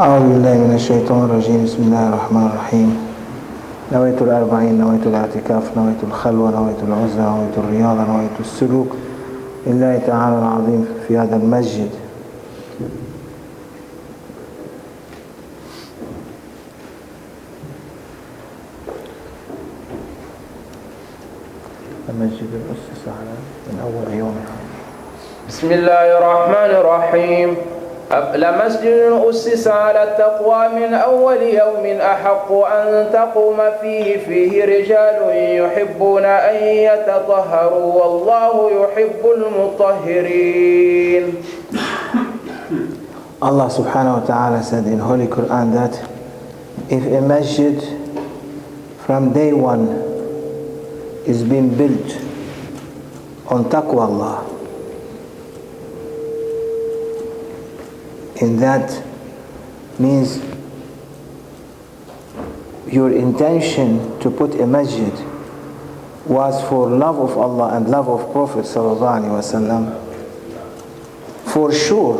أعوذ بالله من الشيطان الرجيم. بسم الله الرحمن الرحيم. نويت الأربعين، نويت الاعتكاف، نويت الخلوة، نويت العزلة، نويت الرياضة، نويت السلوك لله تعالى العظيم في هذا المسجد. المسجد الأسس على من أول يوم. بسم الله الرحمن الرحيم. لمسجد أسس على التقوى من أول يوم أحق أن تقوم فيه رجال يحبون أن يتطهروا والله يحب المطهرين. Allah subhanahu wa ta'ala said in Holy Quran that if a masjid from day one is being built on taqwa Allah, and that means your intention to put a masjid was for love of Allah and love of Prophet sallallahu alaihi wasallam, for sure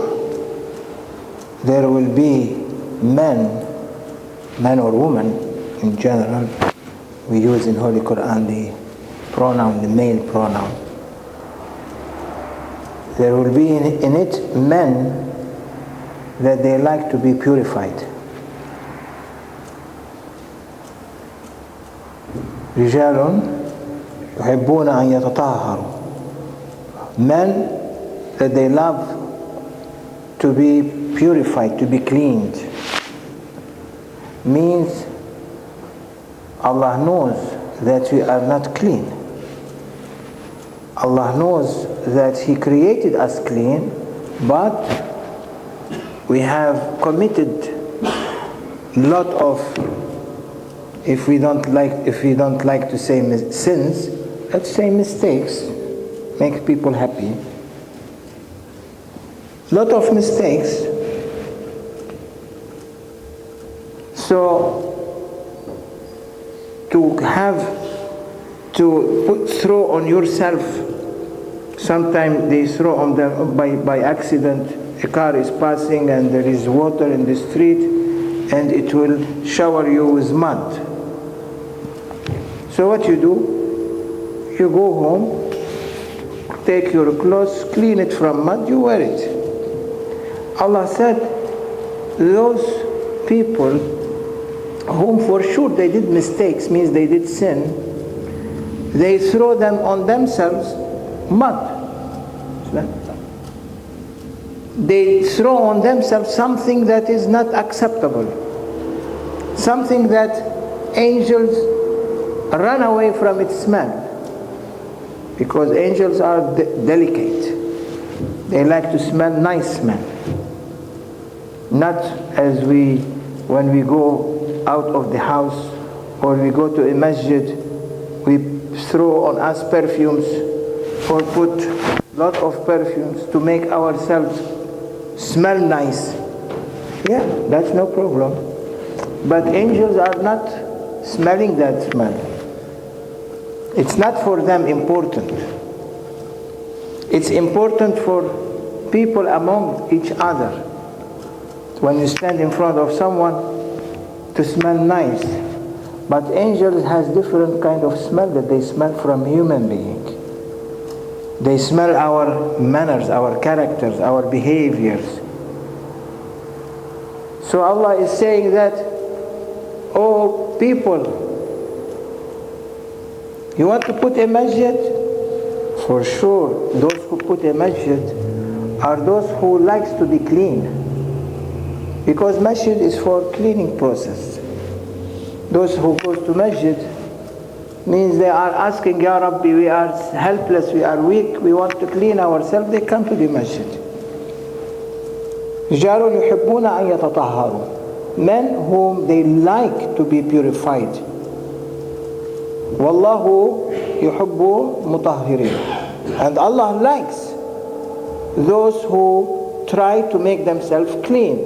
there will be man or woman in general. We use in Holy Quran the pronoun, the male pronoun. There will be in it men that they like to be purified. رجال يحبون أن يتطهروا. Men that they love to be purified, to be cleaned. Means Allah knows that we are not clean. Allah knows that He created us clean, but we have committed a lot of, if we don't like to say sins, let's say mistakes, make people happy. Lot of mistakes. So to throw on yourself, sometimes they throw on them by accident. A car is passing and there is water in the street and it will shower you with mud. So what you do? You go home, take your clothes, clean it from mud, you wear it. Allah said those people whom for sure they did mistakes, means they did sin, they throw them on themselves mud. They throw on themselves something that is not acceptable, something that angels run away from its smell, because angels are delicate. They like to smell nice smell, not as when we go out of the house or we go to a masjid, we throw on us perfumes or put lot of perfumes to make ourselves smell nice. Yeah, that's no problem. But angels are not smelling that smell. It's not for them important. It's important for people among each other. When you stand in front of someone, to smell nice. But angels has different kind of smell that they smell from human being. They smell our manners, our characters, our behaviors. So Allah is saying that, oh people, you want to put a masjid? For sure, those who put a masjid are those who likes to be clean. Because masjid is for cleaning process. Those who go to masjid means they are asking, Ya Rabbi, we are helpless, we are weak, we want to clean ourselves. They come to the masjid. رجال يحبون أن يتطهروا. Men whom they like to be purified. والله يحب مطهرين. And Allah likes those who try to make themselves clean.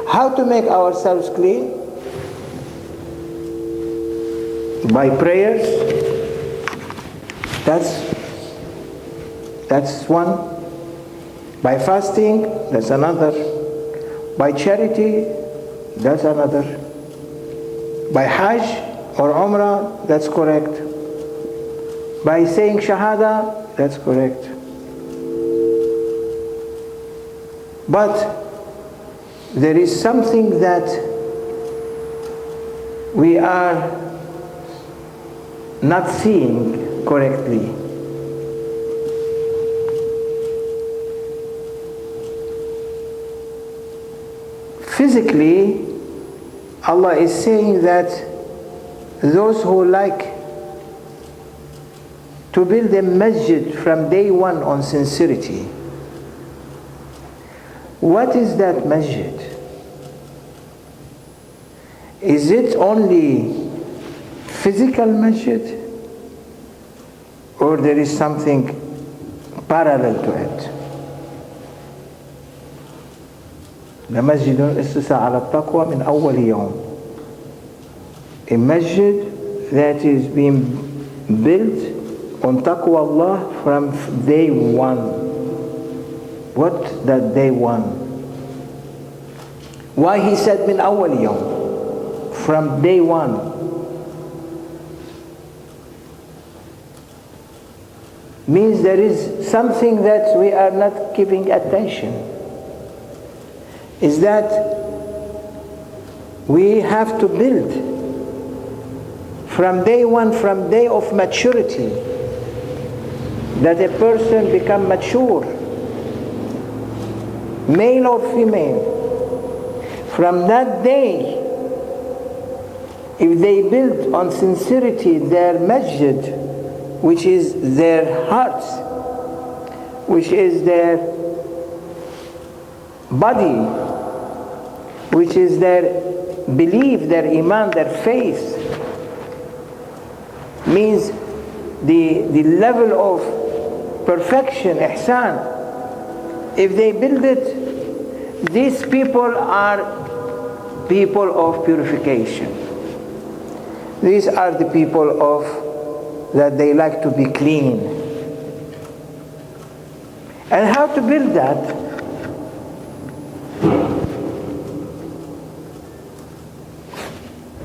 How to make ourselves clean? By prayers. That's one. By fasting, that's another. By charity, that's another. By Hajj or Umrah, that's correct. By saying Shahada, that's correct. But there is something that we are not seeing correctly. Physically, Allah is saying that those who like to build a masjid from day one on sincerity. What is that masjid? Is it only physical masjid, or there is something parallel to it? لمسجد أسس على التقوى من أول يوم. A masjid that is being built on taqwa Allah from day one. What that day one? Why he said من أول يوم? From day one. Means there is something that we are not giving attention. Is that we have to build from day one, from day of maturity, that a person become mature, male or female. From that day, if they build on sincerity their masjid, which is their hearts, which is their body, which is their belief, their iman, their faith, means the level of perfection, ihsan. If they build it, these people are people of purification. These are the people of that they like to be clean. And how to build that?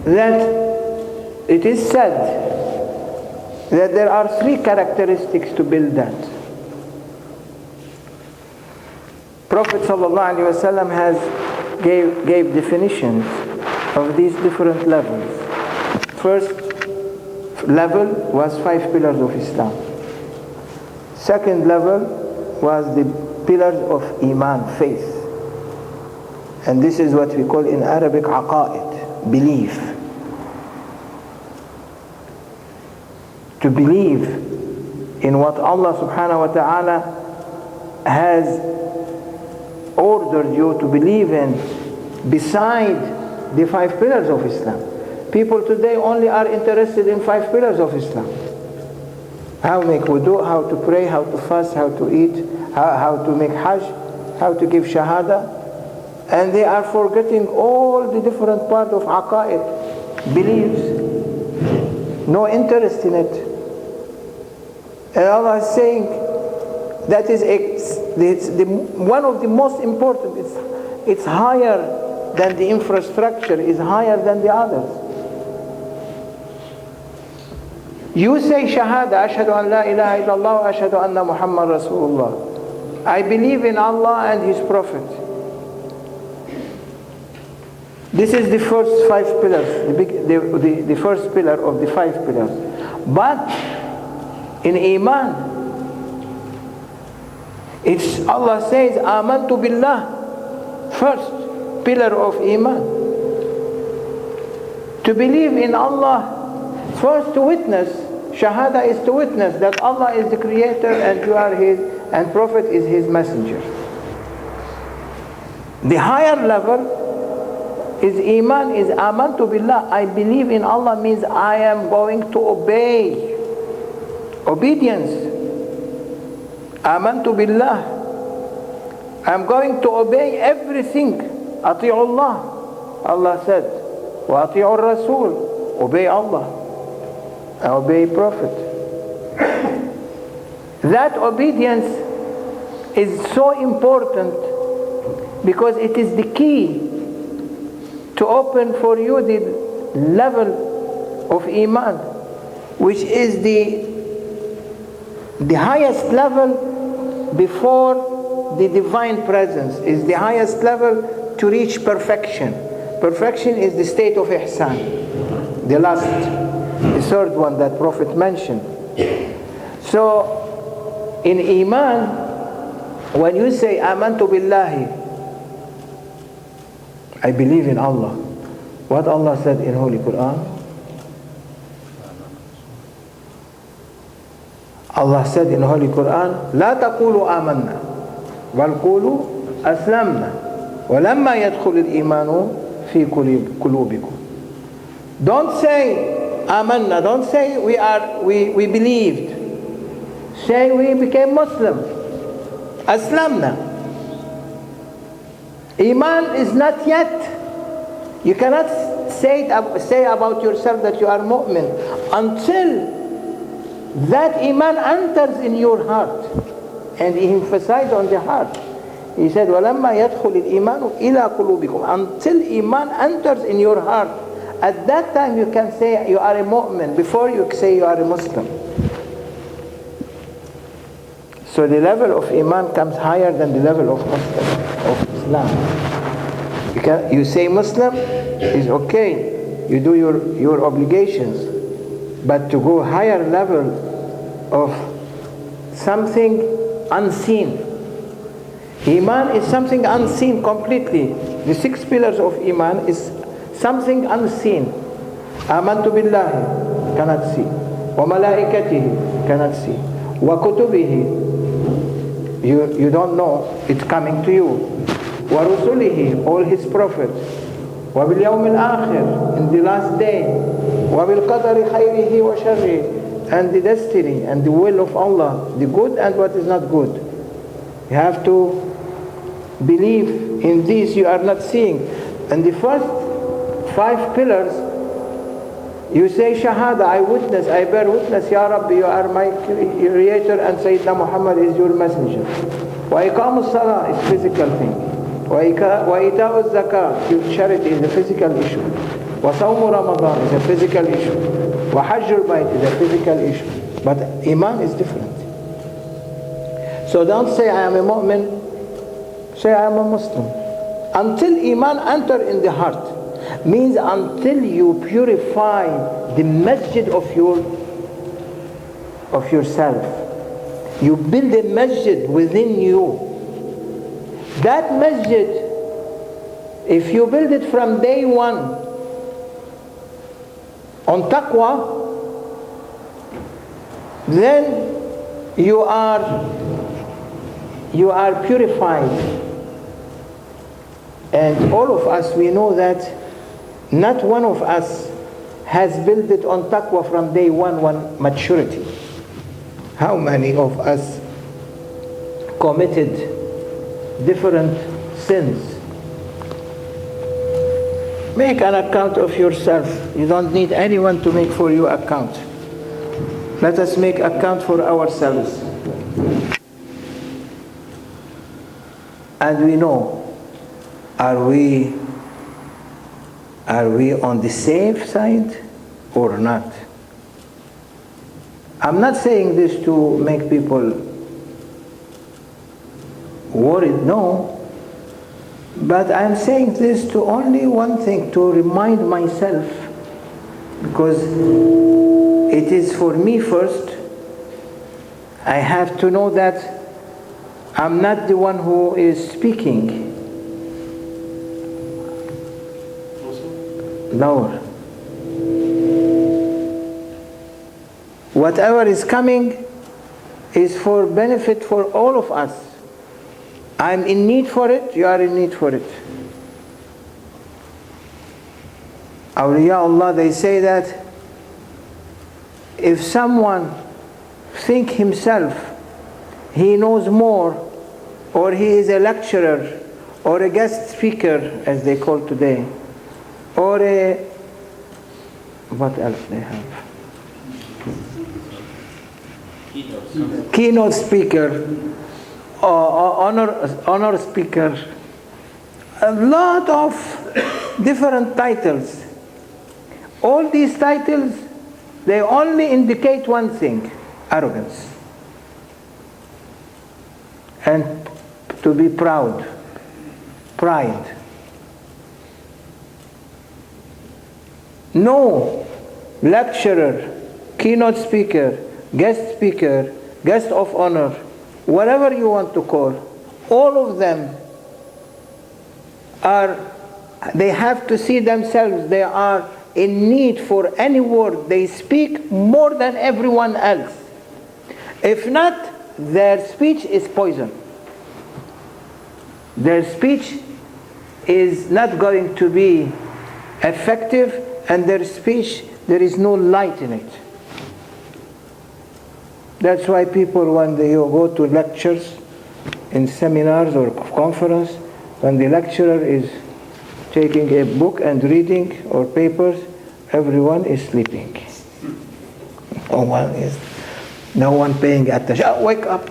That it is said that there are three characteristics to build that. Prophet ﷺ has gave definitions of these different levels. First level was 5 pillars of Islam. Second level was the pillars of Iman, faith. And this is what we call in Arabic aqa'id, belief. To believe in what Allah subhanahu wa ta'ala has ordered you to believe in beside the 5 pillars of Islam. People today only are interested in 5 pillars of Islam. How to make wudu, how to pray, how to fast, how to eat, how to make hajj, how to give shahada. And they are forgetting all the different parts of aqa'id, beliefs. No interest in it. And Allah is saying that is one of the most important. It's higher than the infrastructure, is higher than the others. You say shahada, ashhadu an la ilaha illallah, ashhadu anna Muhammad Rasulullah. I believe in Allah and His Prophet. This is the first 5 pillars, the first pillar of the 5 pillars. But in Iman, it's Allah says, Amantu billah, first pillar of Iman. To believe in Allah, first to witness, Shahada is to witness that Allah is the Creator and you are His, and Prophet is His messenger. The higher level is Iman, is Amantu billah, I believe in Allah, means I am going to obey. Obedience. Amantu billah. I'm going to obey everything. Ati'u Allah. Allah said, wa ati'u Rasul. Obey Allah. Obey Prophet. That obedience is so important because it is the key to open for you the level of Iman, which is the highest level before the divine presence, is the highest level to reach perfection. Perfection is the state of ihsan, the third one that Prophet mentioned. So in Iman, when you say amantu billahi, I believe in Allah, what Allah said in Holy Quran? Allah said in Holy Quran, لا تقولوا آمنا بل قولوا أسلمنا ولما يدخل الإيمان في قلوبكم. Don't say آمنا, don't say we believed. Say we became Muslim. أسلمنا. Iman is not yet. You cannot say about yourself that you are mu'min until that Iman enters in your heart. And he emphasized on the heart. He said, وَلَمَّا يَدْخُلِ الْإِيمَانُ إِلَىٰ قُلُوبِكُمْ. Until Iman enters in your heart. At that time you can say you are a mu'min before you say you are a Muslim. So the level of Iman comes higher than the level of Muslim, of Islam. You say Muslim is okay. You do your obligations. But to go higher level of something unseen. Iman is something unseen completely. The 6 pillars of Iman is something unseen. Amantu billahi, cannot see. Wa malaikatihi, cannot see. Wa kutubihi, you don't know, it's coming to you. Wa rusulihi, all his prophets. Wa bil yawm al-akhir, in the last day. Wa bil qadari khayrihi wa sharrihi, and the destiny and the will of Allah, the good and what is not good. You have to believe in this you are not seeing. And the first 5 pillars, you say Shahada, I witness, I bear witness, Ya Rabbi, you are my creator and Sayyidina Muhammad is your messenger. Wa iqamus salah is physical thing. Wa ita'uz zakah, charity is a physical issue. Wa sawmu Ramadan is a physical issue. Wa hajjul bayt is a physical issue. But Iman is different. So don't say I am a mu'min, say I am a Muslim. Until Iman enter in the heart, means until you purify the masjid of yourself. You build a masjid within you. That masjid, if you build it from day one on taqwa, then you are purified. And all of us, we know that not one of us has built it on taqwa from day one maturity. How many of us committed different sins? Make an account of yourself. You don't need anyone to make for you account. Let us make account for ourselves. And we know, are we on the safe side or not? I'm not saying this to make people worried, no. But I'm saying this to only one thing, to remind myself, because it is for me first. I have to know that I'm not the one who is speaking. No. Whatever is coming is for benefit for all of us. I'm in need for it, you are in need for it. Awliya Allah, they say that if someone think himself he knows more, or he is a lecturer or a guest speaker, as they call today, or a, what else they have? Keynote speaker, or honor speaker, a lot of different titles. All these titles, they only indicate one thing: arrogance. And to be proud, pride. No lecturer, keynote speaker, guest speaker, guest of honor, whatever you want to call, all of them they have to see themselves, they are in need for any word they speak more than everyone else. If not, their speech is poison. Their speech is not going to be effective, and their speech, there is no light in it. That's why people, when they go to lectures, in seminars or conference, when the lecturer is taking a book and reading or papers, everyone is sleeping. No one paying attention. Oh, wake up.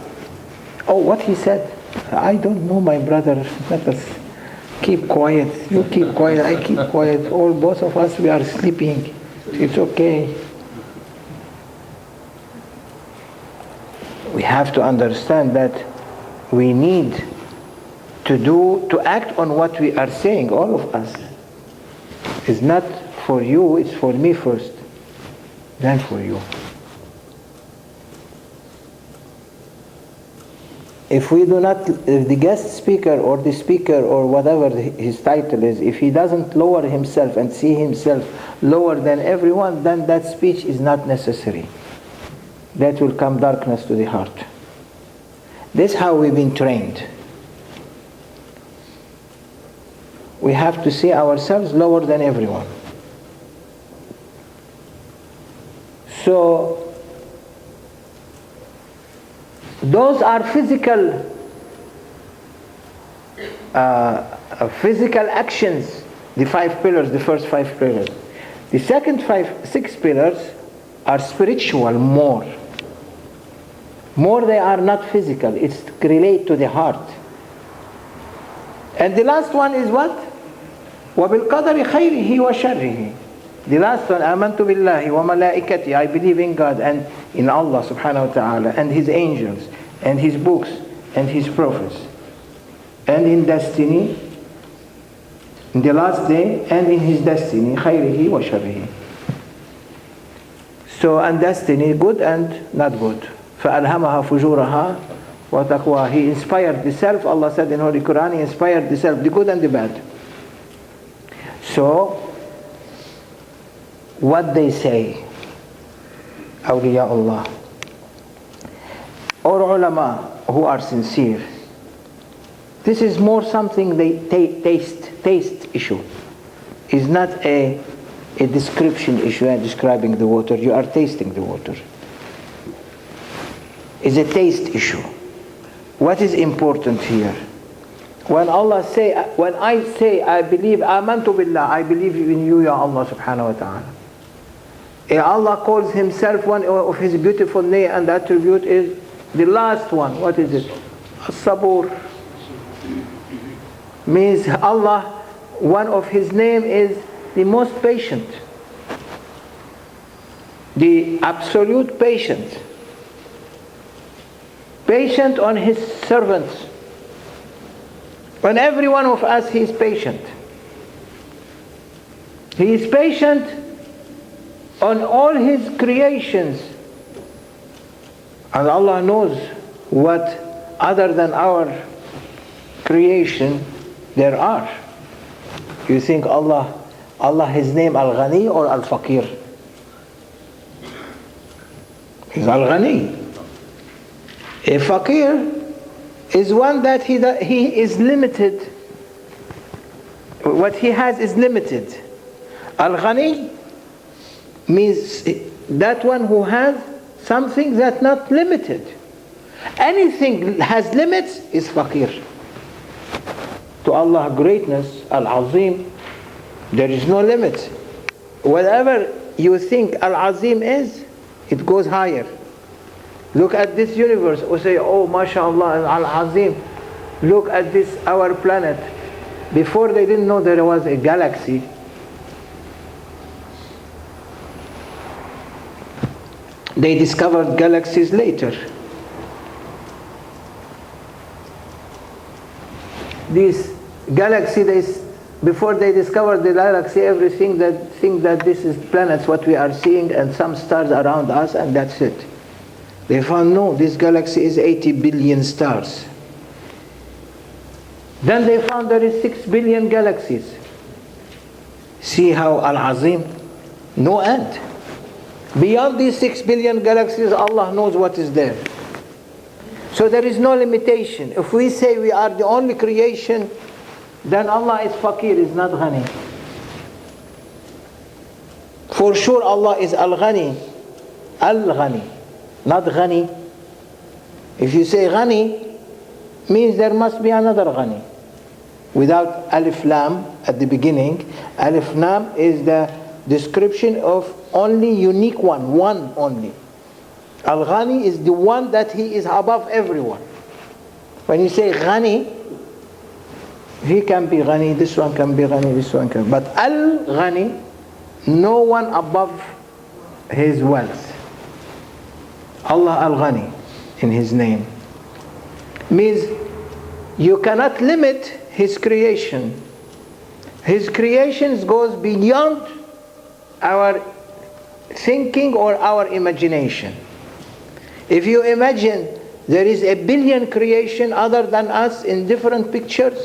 Oh, what he said? I don't know, my brother. Let us keep quiet. You keep quiet. I keep quiet. Both of us, we are sleeping. It's okay. We have to understand that we need to act on what we are saying, all of us. It's not for you, it's for me first, then for you. If the guest speaker or the speaker or whatever his title is, if he doesn't lower himself and see himself lower than everyone, then that speech is not necessary. That will come darkness to the heart. This is how we've been trained. We have to see ourselves lower than everyone. So, those are physical actions, the 5 pillars, the first 5 pillars. The second 6 pillars are spiritual more. More, they are not physical, it's relate to the heart. And the last one is what? وَبِالْقَدَرِ خَيْرِهِ وَشَرِّهِ. The last one, آمَنْتُ بِاللَّهِ وَمَلَائِكَتِهِ. I believe in God and in Allah subhanahu wa ta'ala and His angels and His books and His prophets and in destiny, in the last day and in His destiny, خَيْرِهِ وَشَرِّهِ. So, and destiny, good and not good. فَأَلْهَمَهَا فُجُورَهَا وَتَقْوَاهَا. He inspired the self, Allah said in Holy Quran, He inspired the self, the good and the bad. So, what they say, awliya Allah, or ulama who are sincere, this is more something they taste issue. It's not a description issue, describing the water. You are tasting the water. It's a taste issue. What is important here? When I say, I believe, amantu billah, I believe in you, Ya Allah subhanahu wa ta'ala. Allah calls Himself, one of His beautiful name and attribute is the last one. What is it? As-Sabur. Means Allah, one of His name is the most patient. The absolute patient. Patient on His servants. On every one of us, He is patient. He is patient on all His creations. And Allah knows what other than our creation there are. You think Allah His name Al-Ghani or Al-Faqir? He's Al-Ghani. A Faqir is one that he is limited. What he has is limited. Al-Ghani means that one who has something that's not limited. Anything has limits is Faqir. To Allah greatness, Al-Azim, there is no limit. Whatever you think Al-Azim is, it goes higher. Look at this universe. We say, oh, mashallah, Al-Azim. Look at this, our planet. before they didn't know there was a galaxy. They discovered galaxies later. These galaxies, before they discovered the galaxy, everything that think that this is planets, what we are seeing, and some stars around us, and that's it. They found no, this galaxy is 80 billion stars. Then they found there is 6 billion galaxies. See how Al-Azim, no end. Beyond these 6 billion galaxies, Allah knows what is there. So there is no limitation. If we say we are the only creation, then Allah is Fakir, is not Ghani. For sure Allah is Al-Ghani, Al-Ghani, not Ghani. If you say Ghani, means there must be another Ghani. Without Alif Lam at the beginning. Alif Lam is the description of only unique one only. Al-Ghani is the one that he is above everyone. When you say Ghani, he can be Ghani, this one can be Ghani, this one can. But Al-Ghani, no one above his wealth. Allah Al-Ghani in his name. Means you cannot limit his creation. His creations goes beyond our thinking or our imagination. If you imagine there is a billion creation other than us in different pictures,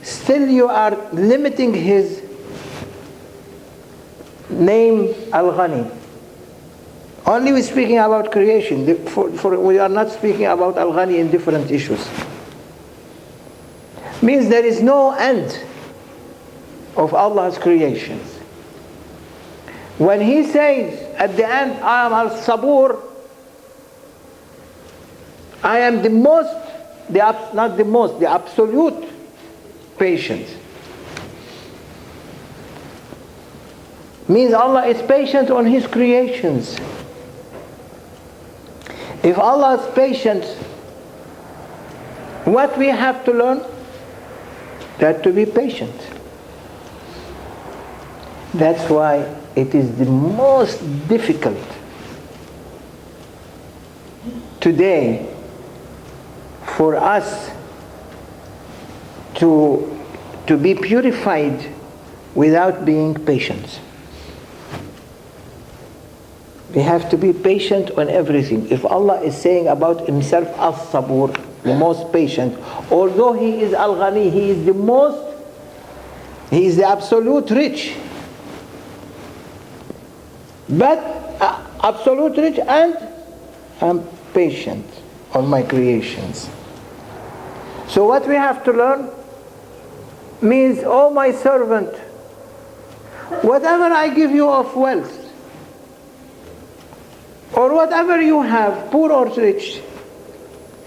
still you are limiting his name Al-Ghani. Only we're speaking about creation. We are not speaking about Al-Ghani in different issues. Means there is no end of Allah's creations. When he says at the end, I am Al-Sabur, I am the absolute patient. Means Allah is patient on his creations. If Allah is patient, what we have to learn? That to be patient. That's why it is the most difficult today for us to be purified without being patient. We have to be patient on everything. If Allah is saying about himself As-Sabur, the most patient, although he is Al-Ghani, he is the absolute rich. But absolute rich, and I'm patient on my creations. So what we have to learn means, oh my servant, whatever I give you of wealth, or whatever you have, poor or rich,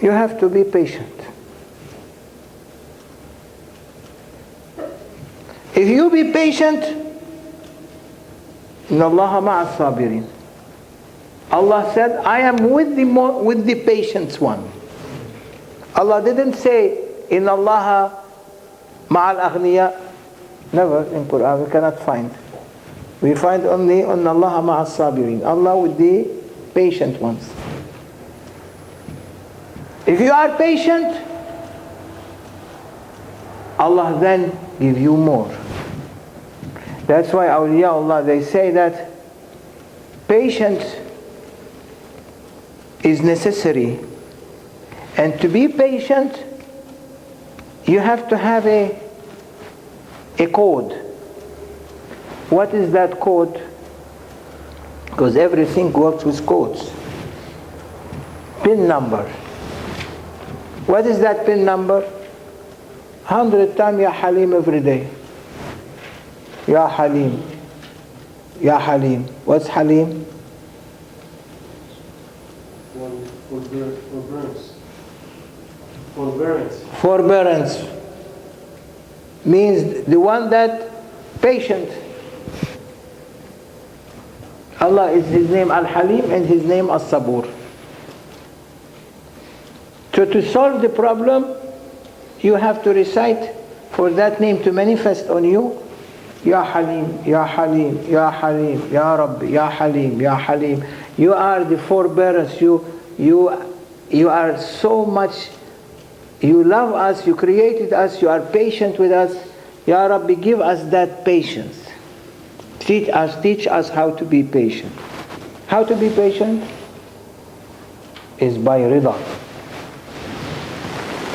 you have to be patient. If you be patient, Inna Allaha ma'a sabirin. Allah said, I am with the patient one. Allah didn't say, Inna Allaha ma'al aghniya. Never in Quran, we cannot find. We find only Inna Allaha ma'a sabirin. Allah with the patient ones. If you are patient, Allah then give you more. That's why awliyaullah, they say that patience is necessary. And to be patient, you have to have a code. What is that code? Because everything works with codes. PIN number. What is that PIN number? 100 times Ya Halim every day. Ya Halim. Ya Halim. What's Halim? Forbearance. Means the one that patient. Allah is his name Al-Halim and his name As-Sabur. So to solve the problem, you have to recite for that name to manifest on you? Ya Halim, Ya Halim, Ya Halim, Ya Rabbi, Ya Halim, Ya Halim. You are the forbearance. You are so much. You love us. You created us. You are patient with us. Ya Rabbi, give us that patience. Teach us how to be patient. How to be patient is by rida.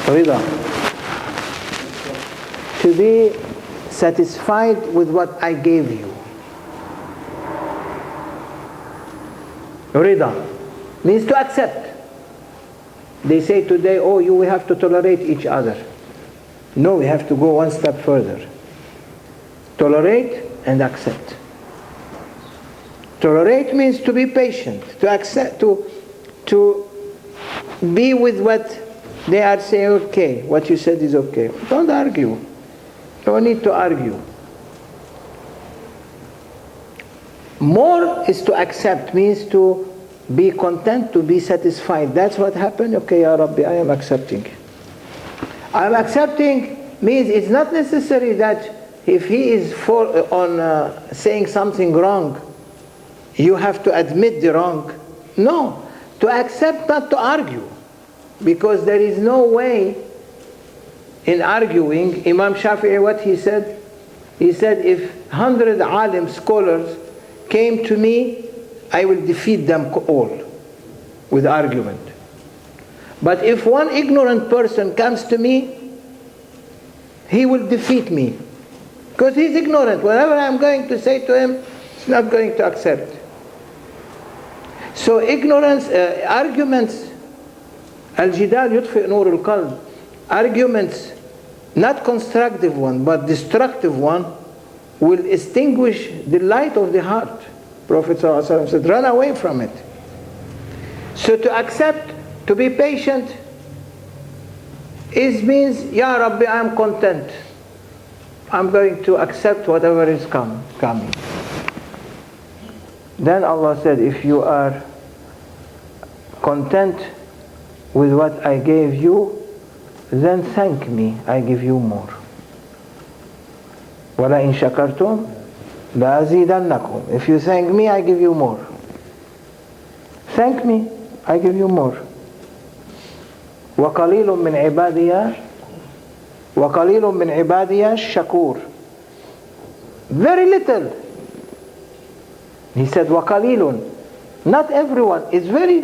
Rida. To be satisfied with what I gave you. Rida means to accept. They say today, oh, we have to tolerate each other. No, we have to go one step further. Tolerate and accept. Tolerate means to be patient, to accept, to be with what they are saying. Okay, what you said is okay. Don't argue. No need to argue. More is to accept, means to be content, to be satisfied. That's what happened. Okay, Ya Rabbi, I am accepting. I am accepting means it's not necessary that if he is saying something wrong, you have to admit the wrong. No, to accept, not to argue. Because there is no way in arguing. Imam Shafi'i, what he said? He said, if 100 alim scholars came to me, I will defeat them all with argument. But if one ignorant person comes to me, he will defeat me. Because he's ignorant. Whatever I'm going to say to him, he's not going to accept. So ignorance, arguments, al-jidal yudfi nur al-qalb, arguments, not constructive one, but destructive one, will extinguish the light of the heart. Prophet ﷺ said, run away from it. So to accept, to be patient, means, Ya Rabbi, I am content. I'm going to accept whatever is coming. Then Allah said, if you are content with what I gave you, then thank me, I give you more. وَلَئِن شَكَرْتُمْ لَأَزِيدَنَّكُمْ. If you thank me, I give you more. Thank me, I give you more. وَقَلِيلٌ مِّنْ عِبَادِيَ الشَّكُورِ. Very little. He said, وَقَلِيلٌ. Not everyone. It's very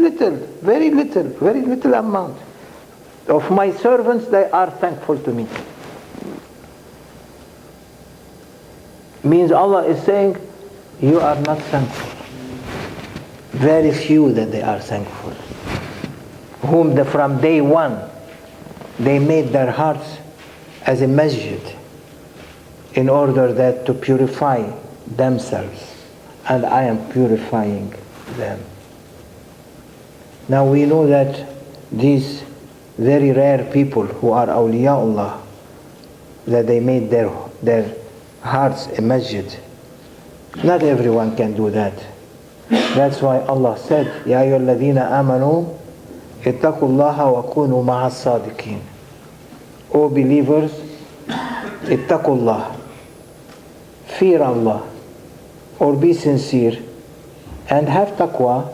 little amount. Of my servants, they are thankful to me. Means Allah is saying, you are not thankful. Very few that they are thankful. Whom from day one, they made their hearts as a masjid in order that to purify themselves. And I am purifying them. Now we know that these very rare people who are awliyaullah, that they made their hearts a masjid. Not everyone can do that. That's why Allah said, Ya ayyuhalladhina amanu ittaqullaha wa kunu ma'as sadiqin. O believers, ittaqullah, fear Allah, or be sincere and have taqwa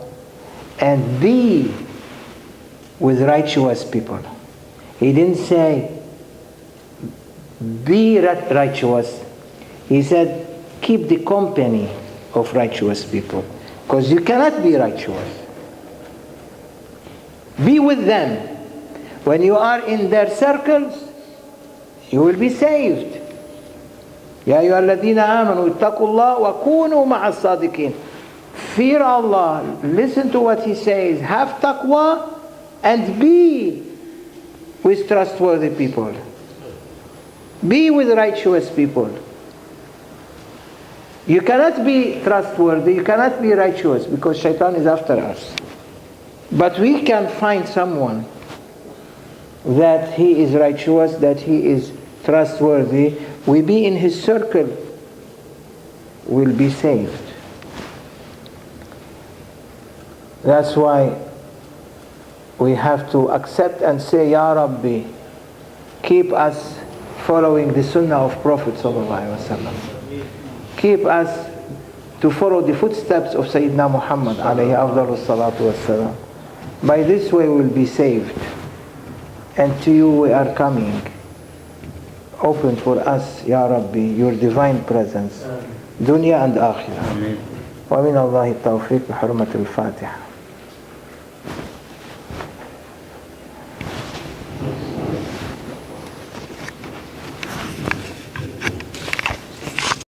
and be with righteous people. He didn't say be righteous. He said keep the company of righteous people, because you cannot be righteous. Be with them. When you are in their circles, you will be saved. Ya ayyuhalladhina amanu ittaqullah wa kunu ma'as sadiqin. Fear Allah, listen to what He says, have taqwa and be with trustworthy people. Be with righteous people. You cannot be trustworthy, you cannot be righteous because shaitan is after us. But we can find someone that he is righteous, that he is trustworthy. We be in his circle, we'll be saved. That's why we have to accept and say, Ya Rabbi, keep us following the sunnah of Prophet sallallahu alaihi wasallam. Keep us to follow the footsteps of Sayyidina Muhammad alayhi afdalus salatu wassalam. By this way we'll be saved. And to you we are coming. Open for us, Ya Rabbi, your divine presence, dunya and akhirah. Wa min Allahi tawfiq bi hurmat al-Fatiha.